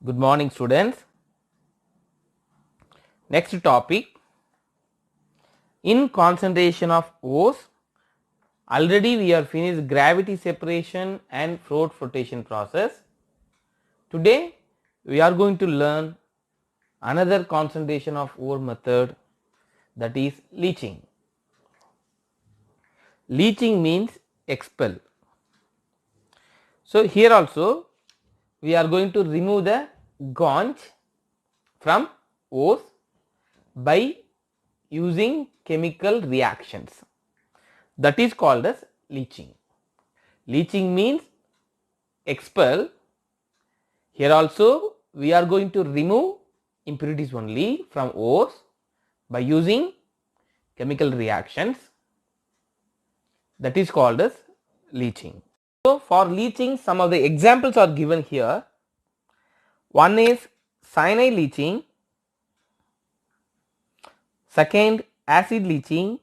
Good morning, students. Next topic, in concentration of O's. Already we are finished gravity separation and float flotation process. Today we are going to learn another concentration of ore method, that is leaching. Leaching means expel. So here also we are going to remove the gangue from ores by using chemical reactions. That is called as leaching. Leaching means expel. Here also we are going to remove impurities only from ores by using chemical reactions. That is called as leaching. So for leaching, some of the examples are given here. One is cyanide leaching, second acid leaching,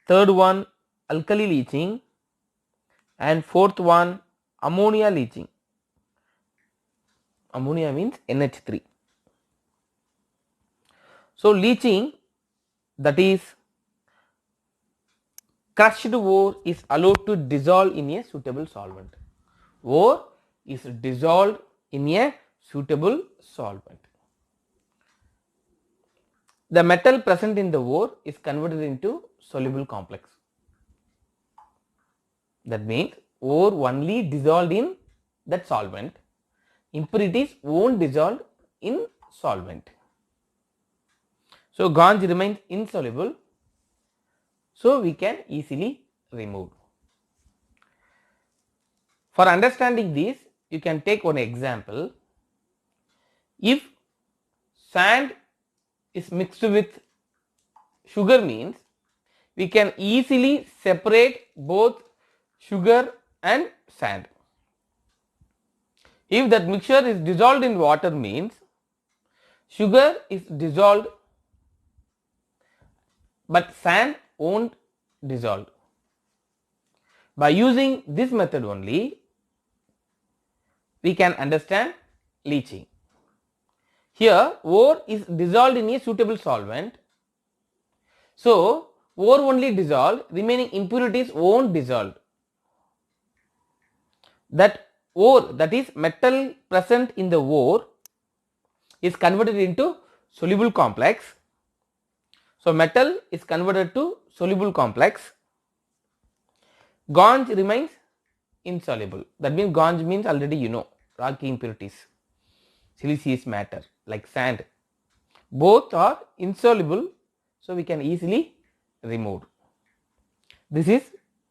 third one alkali leaching, and fourth one ammonia leaching. Ammonia means NH3. So leaching, that is crushed ore is allowed to dissolve in a suitable solvent. Ore is dissolved in a suitable solvent. The metal present in the ore is converted into soluble complex. That means ore only dissolved in that solvent. Impurities won't dissolve in solvent. So gangue remains insoluble, so we can easily remove. For understanding this, you can take one example. If sand is mixed with sugar, means we can easily separate both sugar and sand. If that mixture is dissolved in water, means sugar is dissolved but sand won't dissolve. By using this method only, we can understand leaching. Here ore is dissolved in a suitable solvent, so ore only dissolved, remaining impurities won't dissolve. That ore, that is metal present in the ore, is converted into soluble complex. So metal is converted to soluble complex. Gangue remains insoluble. That means gangue means already you know, rocky impurities, siliceous matter like sand. Both are insoluble, so we can easily remove. This is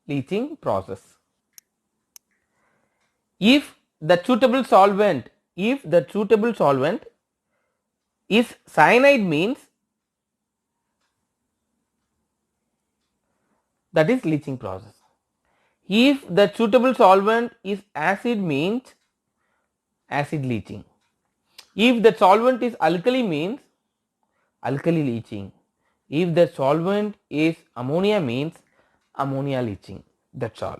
leaching process. If the suitable solvent is cyanide, means that is leaching process. If the suitable solvent is acid, means acid leaching. If the solvent is alkali, means alkali leaching. If the solvent is ammonia, means ammonia leaching. That's all.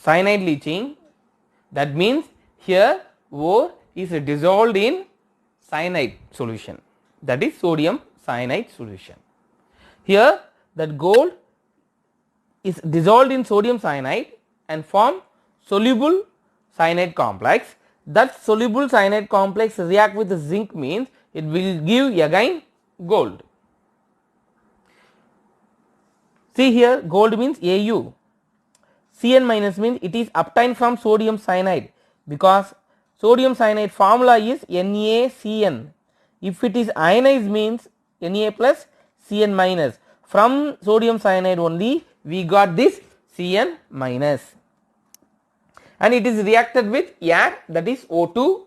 Cyanide leaching, that means here ore is dissolved in cyanide solution, that is sodium cyanide solution. Here that gold is dissolved in sodium cyanide and form soluble cyanide complex. That soluble cyanide complex react with zinc, means it will give again gold. See here, gold means Au. Cn minus means it is obtained from sodium cyanide, because sodium cyanide formula is NaCN. If it is ionized, means Na plus Cn minus. From sodium cyanide only we got this Cn minus, and it is reacted with air, that is O2,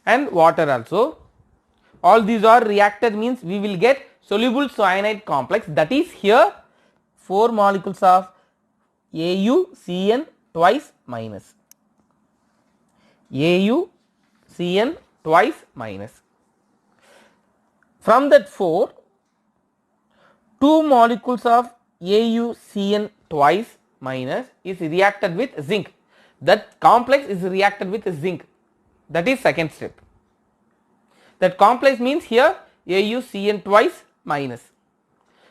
and water also. All these are reacted, means we will get soluble cyanide complex, that is here 4 molecules of AuCN twice minus. AuCN twice minus. From that 4, 2 molecules of AuCN twice minus is reacted with zinc. that complex is reacted with zinc. That is second step. That complex means here AuCN twice minus.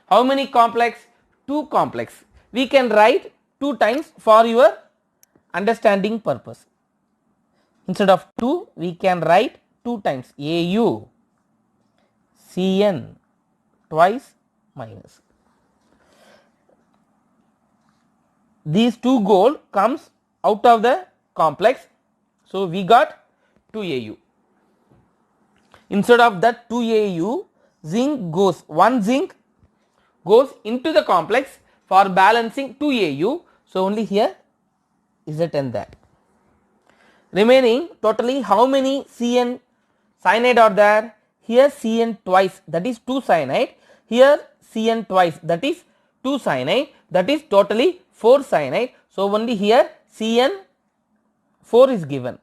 How many complex? 2 complex. We can write 2 times for your understanding purpose. Instead of 2 we can write 2 times AuCN twice minus. These 2 gold comes out of the complex, so we got 2Au. Instead of that 2Au, one zinc goes into the complex for balancing 2Au, so only here is a 10 there. Remaining totally how many CN cyanide are there? Here CN twice, that is 2 cyanide, here CN twice, that is 2 cyanide, that is totally 4 cyanide. So only here CN 4 is given.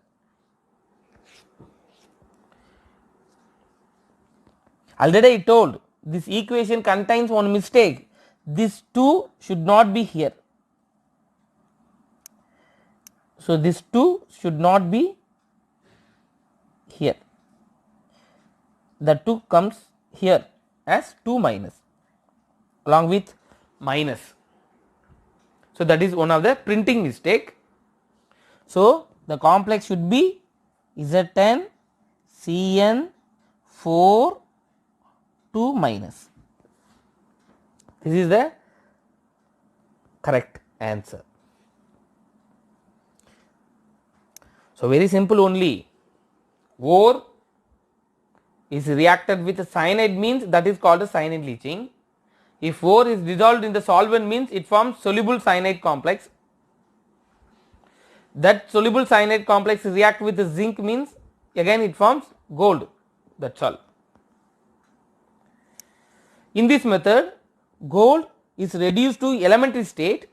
Already I told this equation contains one mistake. This 2 should not be here. So this 2 should not be here. The 2 comes here as 2 minus along with minus. So that is one of the printing mistake. So the complex should be Z10 CN 4 2 minus. This is the correct answer. So very simple only. Ore is reacted with cyanide means that is called as cyanide leaching. If ore is dissolved in the solvent means it forms soluble cyanide complex. That soluble cyanide complex react with the zinc means again it forms gold. That's all. In this method gold is reduced to elementary state.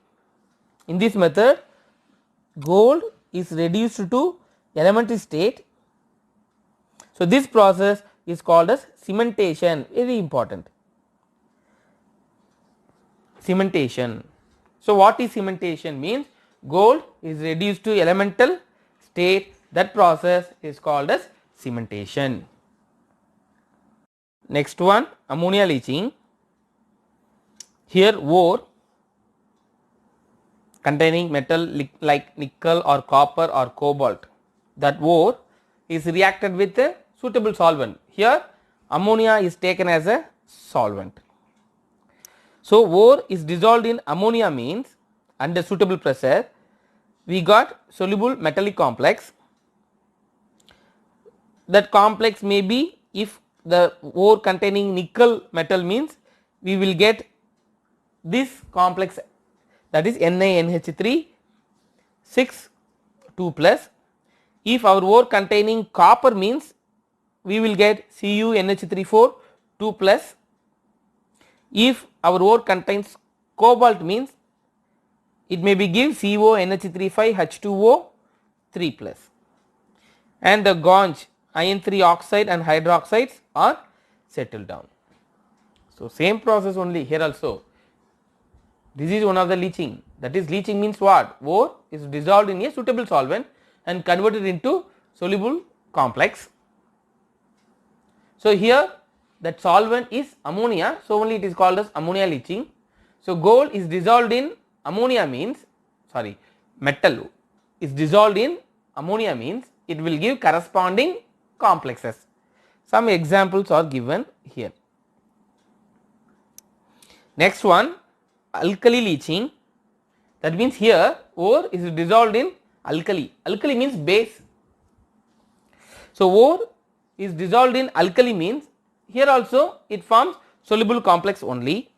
In this method gold is reduced to elementary state. So this process is called as cementation, very important. Cementation. So what is cementation means? Gold is reduced to elemental state, that process is called as cementation. Next one, ammonia leaching. Here ore containing metal like nickel or copper or cobalt, that ore is reacted with a suitable solvent. Here ammonia is taken as a solvent. So ore is dissolved in ammonia means under suitable pressure we got soluble metallic complex. That complex may be, if the ore containing nickel metal means we will get this complex, that is NiNH3 6 2 plus. If our ore containing copper means we will get CuNH34 2 plus. If our ore contains cobalt means it may be give CONH35 H2O 3 plus, and the Ganj iron 3 oxide and hydroxides are settled down. So same process only here also. This is one of the leaching, that is leaching means what? Ore is dissolved in a suitable solvent and converted into soluble complex. So here that solvent is ammonia, so only it is called as ammonia leaching. So gold is dissolved in ammonia means, sorry, metal is dissolved in ammonia means it will give corresponding complexes. Some examples are given here. Next one, alkali leaching, that means here ore is dissolved in alkali. Alkali means base. So ore is dissolved in alkali means here also it forms soluble complex only.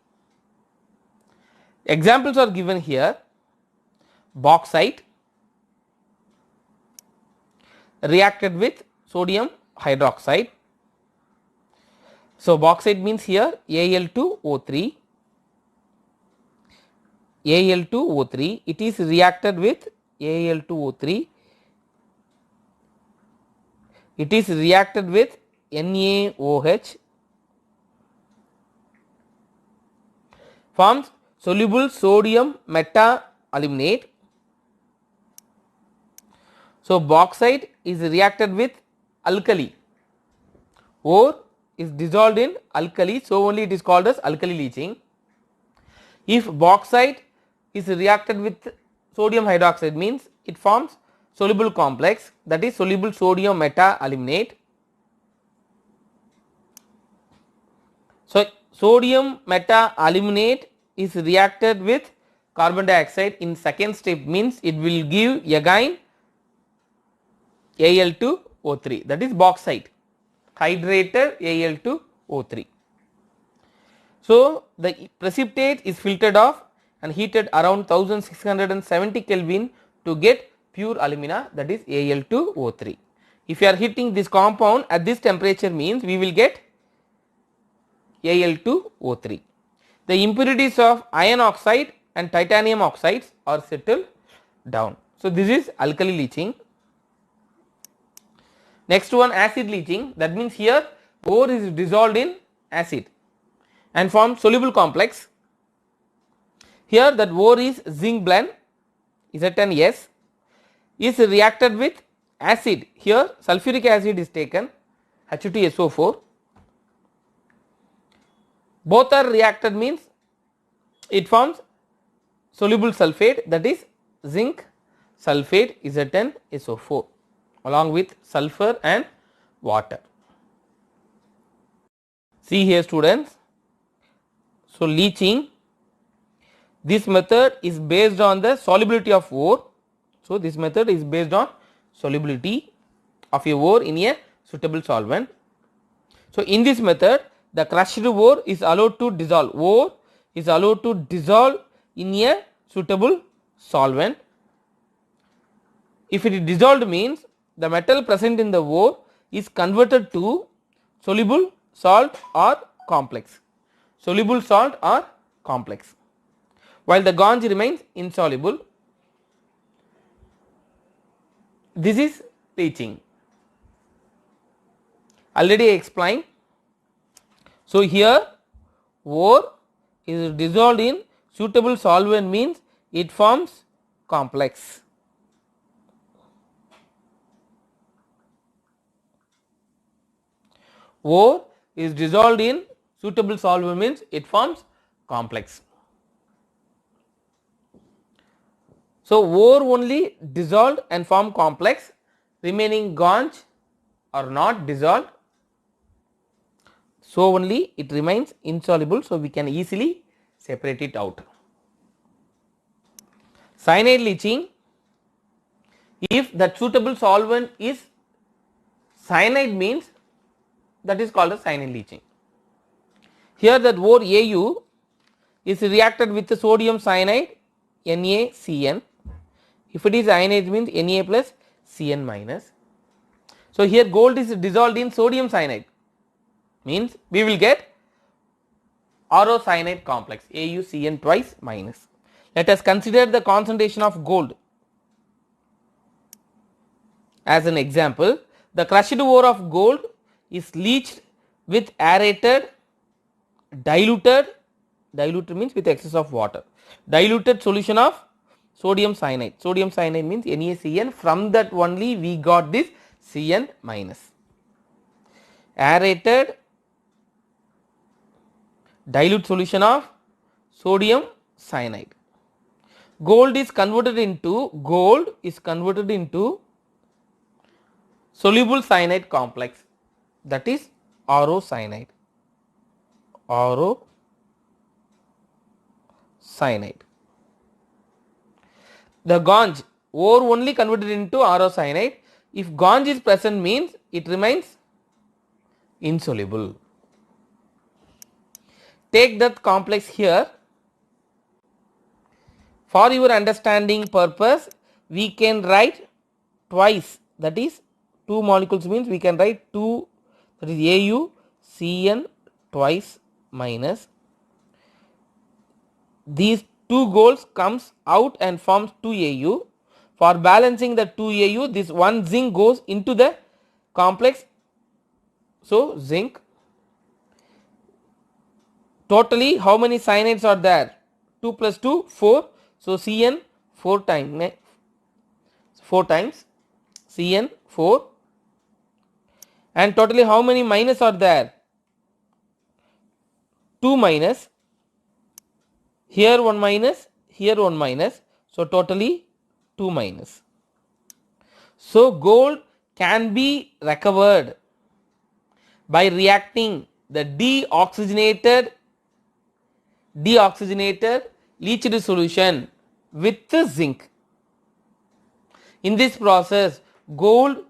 Examples are given here. Bauxite reacted with sodium hydroxide. So bauxite means here Al2O3. Al2O3, it is reacted with Al2O3, it is reacted with NaOH, forms soluble sodium meta aluminate. So bauxite is reacted with alkali. Ore is dissolved in alkali, so only it is called as alkali leaching. If bauxite is reacted with sodium hydroxide, means it forms soluble complex, that is soluble sodium meta aluminate. So sodium meta aluminate is reacted with carbon dioxide in second step, means it will give again Al2O3, that is bauxite, hydrated Al2O3. So the precipitate is filtered off and heated around 1670 Kelvin to get pure alumina, that is Al2O3. If you are heating this compound at this temperature, means we will get Al2O3. The impurities of iron oxide and titanium oxides are settled down. So this is alkali leaching. Next one, acid leaching, that means here ore is dissolved in acid and form soluble complex. Here that ore is zinc blende Z10S is reacted with acid. Here sulfuric acid is taken, H2SO4. Both are reacted, means it forms soluble sulphate, that is zinc sulphate Z10SO4 along with sulfur and water. See here students, so leaching, this method is based on the solubility of ore. So this method is based on solubility of a ore in a suitable solvent. So in this method the crushed ore is allowed to dissolve, ore is allowed to dissolve in a suitable solvent. If it is dissolved, means the metal present in the ore is converted to soluble salt or complex, soluble salt or complex, while the ganj remains insoluble. This is leaching, already explained. So here ore is dissolved in suitable solvent, means it forms complex. Ore is dissolved in suitable solvent, means it forms complex. So ore only dissolved and form complex, remaining ganj are not dissolved, so only it remains insoluble, so we can easily separate it out. Cyanide leaching, if that suitable solvent is cyanide, means that is called as cyanide leaching. Here that ore Au is reacted with the sodium cyanide NaCN. If it is ionized, means Na plus Cn minus. So here gold is dissolved in sodium cyanide, means we will get RO cyanide complex AuCN twice minus. Let us consider the concentration of gold as an example. The crushed ore of gold is leached with aerated diluted means with excess of water, diluted solution of sodium cyanide. Sodium cyanide means NaCN, from that only we got this Cn minus. Aerated dilute solution of sodium cyanide. Gold is converted into soluble cyanide complex, that is RO cyanide. RO cyanide. The ganj, ore only converted into RO cyanide. If ganj is present, means it remains insoluble. Take that complex here. For your understanding purpose, we can write twice, that is 2 molecules, means we can write 2, that is AuCN twice minus. These 2 goals comes out and forms 2Au. For balancing the 2Au, this 1 zinc goes into the complex. So zinc. Totally how many cyanides are there? 2 plus 2 4. So Cn 4 times. CN4, and totally how many minus are there? 2 minus, here 1 minus, here 1 minus, so totally 2 minus. So gold can be recovered by reacting the deoxygenated leached solution with zinc. In this process, gold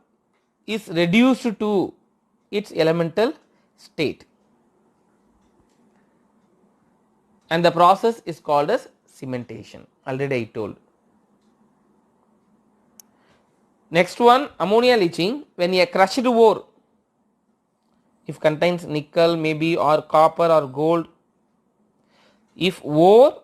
is reduced to its elemental state, and the process is called as cementation. Already I told. Next one, ammonia leaching. When a crushed ore, if contains nickel maybe or copper or gold, if ore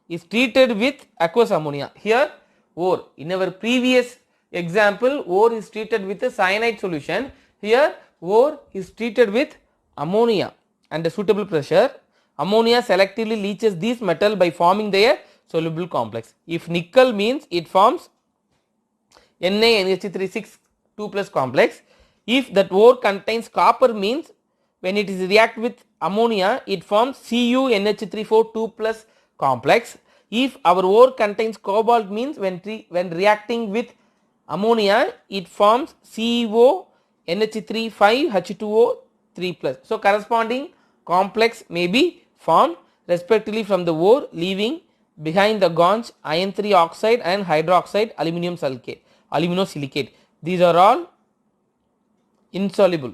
is treated with aqueous ammonia, here ore, in our previous example ore is treated with a cyanide solution, here ore is treated with ammonia under suitable pressure. Ammonia selectively leaches this metal by forming their soluble complex. If nickel means it forms NaNH3 2 plus complex. If that ore contains copper means when it is react with ammonia it forms CuNH3 2 plus complex. If our ore contains cobalt means when reacting with ammonia it forms CONH3 H2O 3 plus. So corresponding complex may be formed respectively from the ore, leaving behind the gonch iron 3 oxide and hydroxide aluminosilicate. These are all insoluble.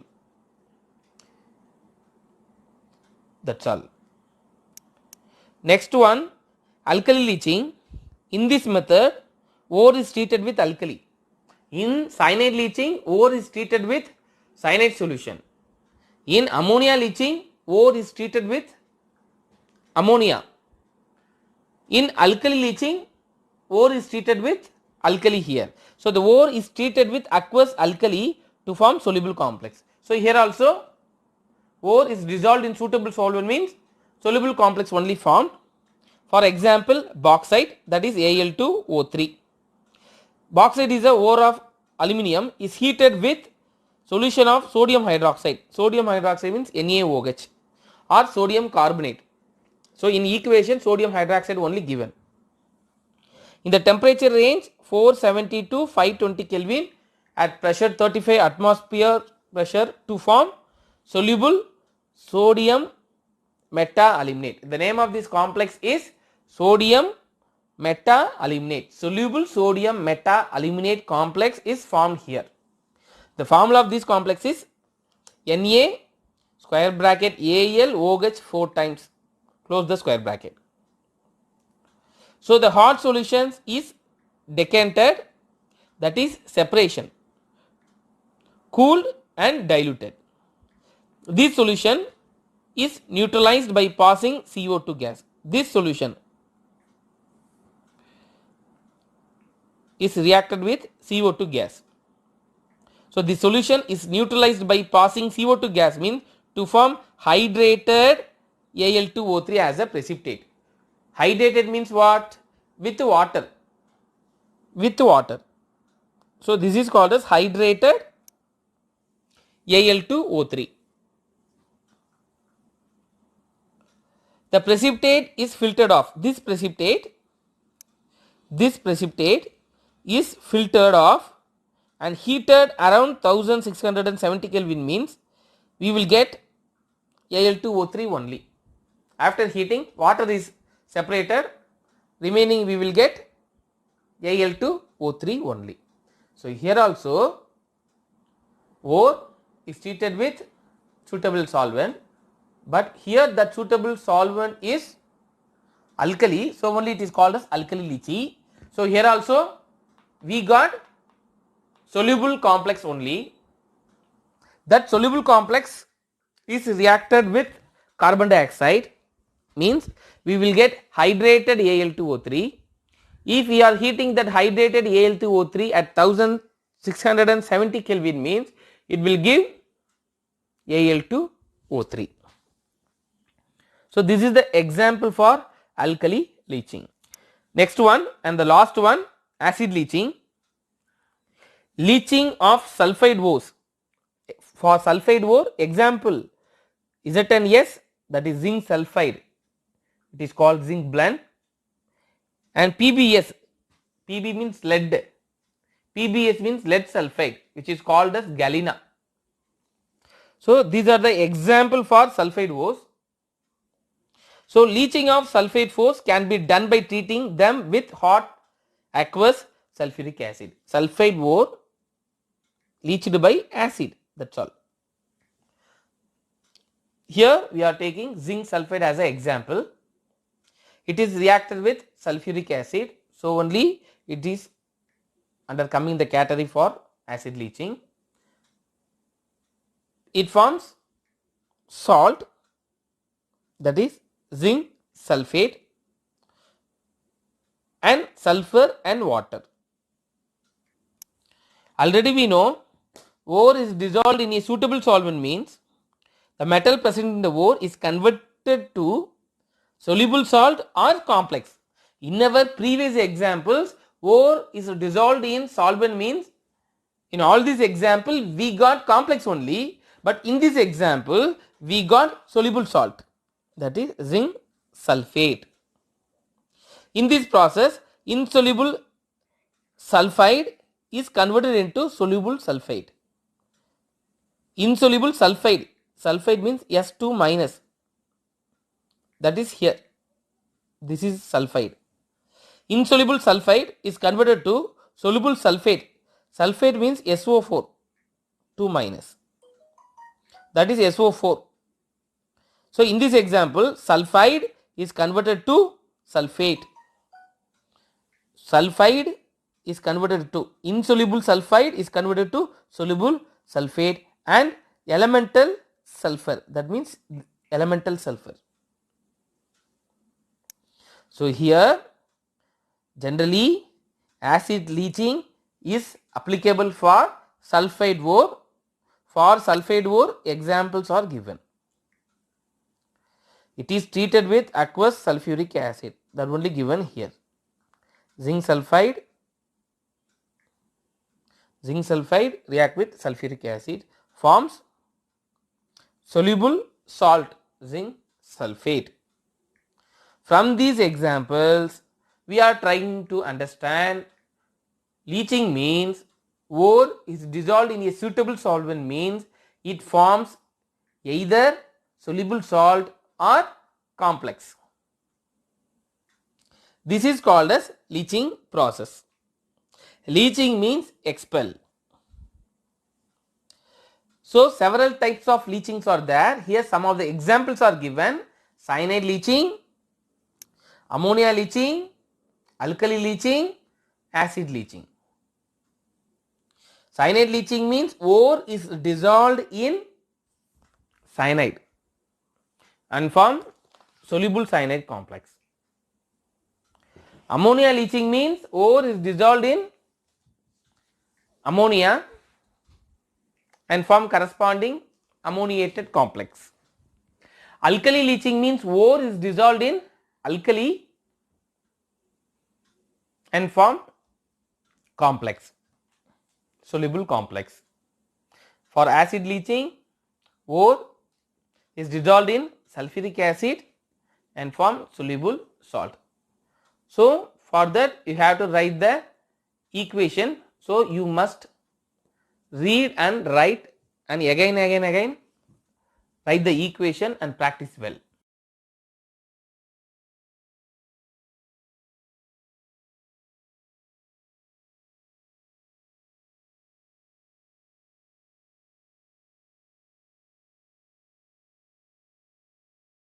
That's all. Next one, alkali leaching. In this method ore is treated with alkali. In cyanide leaching ore is treated with cyanide solution. In ammonia leaching ore is treated with ammonia. In alkali leaching ore is treated with alkali here. So the ore is treated with aqueous alkali to form soluble complex. So here also ore is dissolved in suitable solvent means soluble complex only formed. For example, bauxite, that is Al2O3. Bauxite is a ore of aluminium is heated with solution of sodium hydroxide. Sodium hydroxide means NaOH or sodium carbonate. So in equation sodium hydroxide only given. In the temperature range 470 to 520 Kelvin at pressure 35 atmosphere pressure to form soluble sodium meta-aluminate. The name of this complex is sodium meta-aluminate. Soluble sodium meta-aluminate complex is formed here. The formula of this complex is Na square bracket AlOH 4 times, close the square bracket. So the hot solutions is decanted, that is separation, cooled and diluted. This solution is neutralized by passing CO2 gas. This solution is reacted with CO2 gas. So the solution is neutralized by passing CO2 gas means to form hydrated Al2O3 as a precipitate. Hydrated means what? With water. With water. So this is called as hydrated Al2O3. The precipitate is filtered off. This precipitate is filtered off and heated around 1670 Kelvin means we will get Al2O3 only. After heating water is separated, remaining we will get Al2O3 only. So here also ore is treated with suitable solvent, but here that suitable solvent is alkali, so only it is called as alkali leaching. So here also we got soluble complex only. That soluble complex is reacted with carbon dioxide means we will get hydrated Al2O3. If we are heating that hydrated Al2O3 at 1670 Kelvin means it will give Al2O3. So this is the example for alkali leaching. Next one and the last one, acid leaching. Leaching of sulfide ores. For sulfide ore, example ZnS, that is zinc sulfide, it is called zinc blende, and PbS, Pb means lead, PbS means lead sulfide, which is called as galena. So these are the example for sulfide ores. So leaching of sulfide ores can be done by treating them with hot aqueous sulfuric acid. Sulfide ore leached by acid, that's all. Here we are taking zinc sulfide as an example. It is reacted with sulfuric acid, so only it is under coming the category for acid leaching. It forms salt, that is zinc sulfate, and sulfur and water. Already we know ore is dissolved in a suitable solvent means the metal present in the ore is converted to soluble salt or complex. In our previous examples, ore is dissolved in solvent means in all these examples we got complex only, but in this example we got soluble salt, that is zinc sulfate. In this process, insoluble sulfide is converted into soluble sulfate. Insoluble sulfide, sulfide means S2 minus, that is here, this is sulfide. Insoluble sulfide is converted to soluble sulfate, sulfate means SO4, 2 minus, that is SO4. So in this example sulfide is converted to sulfate, sulfide is converted to insoluble sulfide is converted to soluble sulfate, and elemental sulfur, that means elemental sulfur. So here generally acid leaching is applicable for sulfide ore. For sulfide ore examples are given. It is treated with aqueous sulfuric acid, that only given here. Zinc sulfide react with sulfuric acid, forms soluble salt zinc sulfate. From these examples we are trying to understand leaching means ore is dissolved in a suitable solvent means it forms either soluble salt or complex. This is called as leaching process. Leaching means expel. So several types of leachings are there. Here some of the examples are given: cyanide leaching, ammonia leaching, alkali leaching, acid leaching. Cyanide leaching means ore is dissolved in cyanide and form soluble cyanide complex. Ammonia leaching means ore is dissolved in ammonia and form corresponding ammoniated complex. Alkali leaching means ore is dissolved in alkali and form complex, soluble complex. For acid leaching, ore is dissolved in sulfuric acid and form soluble salt. So for that you have to write the equation. So you must read and write and again write the equation and practice well.